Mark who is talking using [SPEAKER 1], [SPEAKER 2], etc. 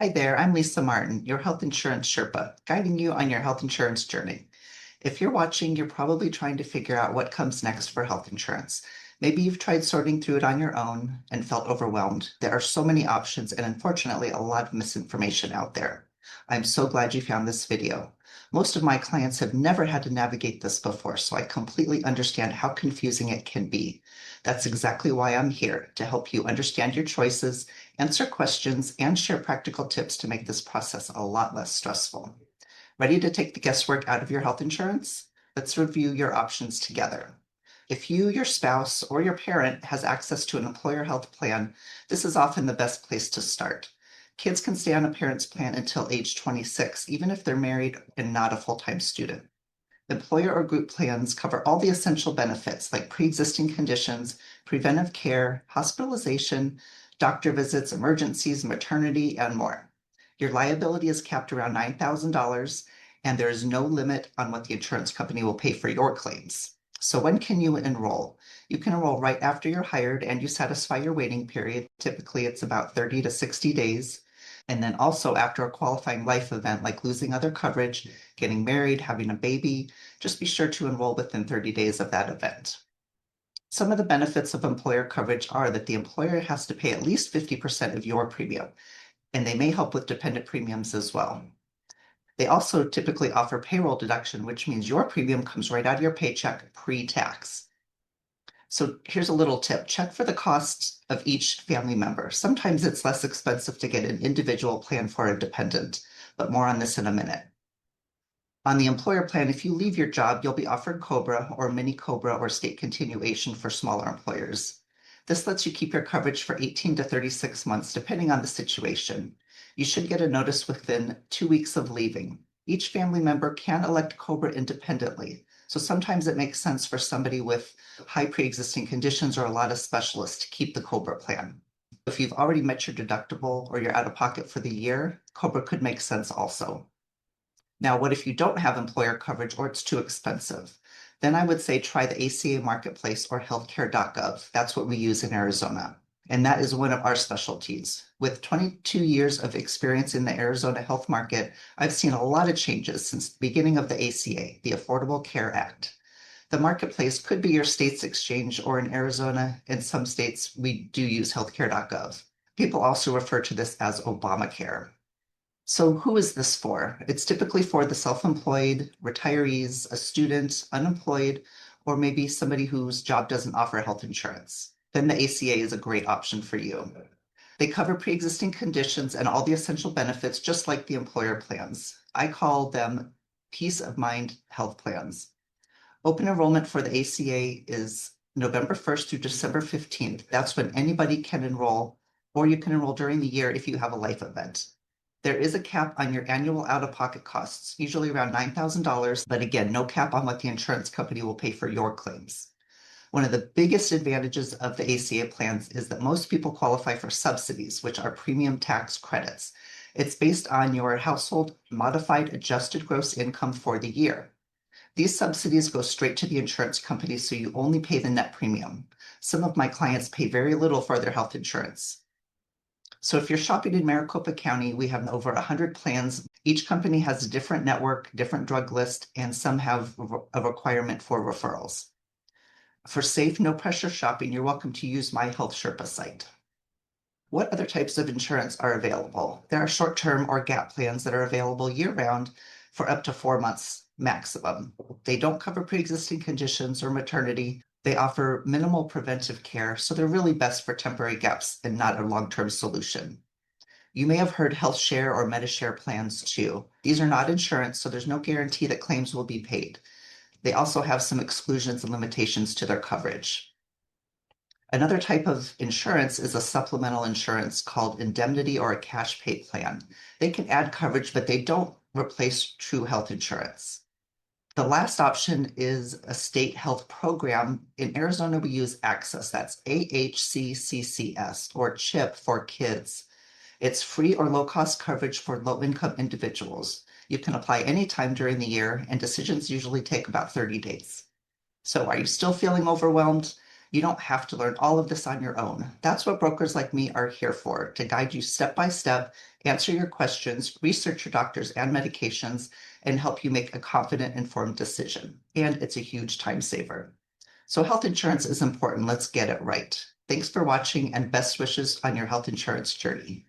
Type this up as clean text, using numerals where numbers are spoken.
[SPEAKER 1] Hi there, I'm Lisa Martin, your health insurance Sherpa, guiding you on your health insurance journey. If you're watching, you're probably trying to figure out what comes next for health insurance. Maybe you've tried sorting through it on your own and felt overwhelmed. There are so many options and unfortunately a lot of misinformation out there. I'm so glad you found this video. Most of my clients have never had to navigate this before, so I completely understand how confusing it can be. That's exactly why I'm here, to help you understand your choices, answer questions, and share practical tips to make this process a lot less stressful. Ready to take the guesswork out of your health insurance? Let's review your options together. If you, your spouse, or your parent has access to an employer health plan, this is often the best place to start. Kids can stay on a parent's plan until age 26, even if they're married and not a full-time student. Employer or group plans cover all the essential benefits like pre-existing conditions, preventive care, hospitalization, doctor visits, emergencies, maternity, and more. Your liability is capped around $9,000, and there is no limit on what the insurance company will pay for your claims. So when can you enroll? You can enroll right after you're hired and you satisfy your waiting period. Typically, it's about 30 to 60 days. And then also after a qualifying life event like losing other coverage, getting married, having a baby, just be sure to enroll within 30 days of that event. Some of the benefits of employer coverage are that the employer has to pay at least 50% of your premium, and they may help with dependent premiums as well. They also typically offer payroll deduction, which means your premium comes right out of your paycheck pre-tax. So here's a little tip. Check for the costs of each family member. Sometimes it's less expensive to get an individual plan for a dependent, but more on this in a minute. On the employer plan, if you leave your job, you'll be offered COBRA or mini COBRA or state continuation for smaller employers. This lets you keep your coverage for 18 to 36 months, depending on the situation. You should get a notice within 2 weeks of leaving. Each family member can elect COBRA independently, so sometimes it makes sense for somebody with high pre-existing conditions or a lot of specialists to keep the COBRA plan. If you've already met your deductible or you're out of pocket for the year, COBRA could make sense also. Now, what if you don't have employer coverage or it's too expensive? Then I would say try the ACA Marketplace or HealthCare.gov. That's what we use in Arizona. And that is one of our specialties. With 22 years of experience in the Arizona health market, I've seen a lot of changes since the beginning of the ACA, the Affordable Care Act. The Marketplace could be your state's exchange, or in Arizona, in some states, we do use HealthCare.gov. People also refer to this as Obamacare. So who is this for? It's typically for the self-employed, retirees, a student, unemployed, or maybe somebody whose job doesn't offer health insurance. Then the ACA is a great option for you. They cover pre-existing conditions and all the essential benefits, just like the employer plans. I call them peace of mind health plans. Open enrollment for the ACA is November 1st through December 15th. That's when anybody can enroll, or you can enroll during the year if you have a life event. There is a cap on your annual out-of-pocket costs, usually around $9,000, but again, no cap on what the insurance company will pay for your claims. One of the biggest advantages of the ACA plans is that most people qualify for subsidies, which are premium tax credits. It's based on your household modified adjusted gross income for the year. These subsidies go straight to the insurance company, so you only pay the net premium. Some of my clients pay very little for their health insurance. So if you're shopping in Maricopa County, we have over 100 plans. Each company has a different network, different drug list, and some have a requirement for referrals. For safe, no pressure shopping, you're welcome to use my Health Sherpa site. What other types of insurance are available? There are short-term or gap plans that are available year-round for up to 4 months maximum. They don't cover pre-existing conditions or maternity. They offer minimal preventive care, so they're really best for temporary gaps and not a long-term solution. You may have heard Health Share or Medi-Share plans too. These are not insurance, so there's no guarantee that claims will be paid. They also have some exclusions and limitations to their coverage. Another type of insurance is a supplemental insurance called indemnity or a cash pay plan. They can add coverage, but they don't replace true health insurance. The last option is a state health program. In Arizona, we use Access. That's AHCCCS, or CHIP for kids. It's free or low-cost coverage for low-income individuals. You can apply anytime during the year, and decisions usually take about 30 days. So are you still feeling overwhelmed? You don't have to learn all of this on your own. That's what brokers like me are here for, to guide you step by step, answer your questions, research your doctors and medications, and help you make a confident, informed decision. And it's a huge time saver. So health insurance is important. Let's get it right. Thanks for watching and best wishes on your health insurance journey.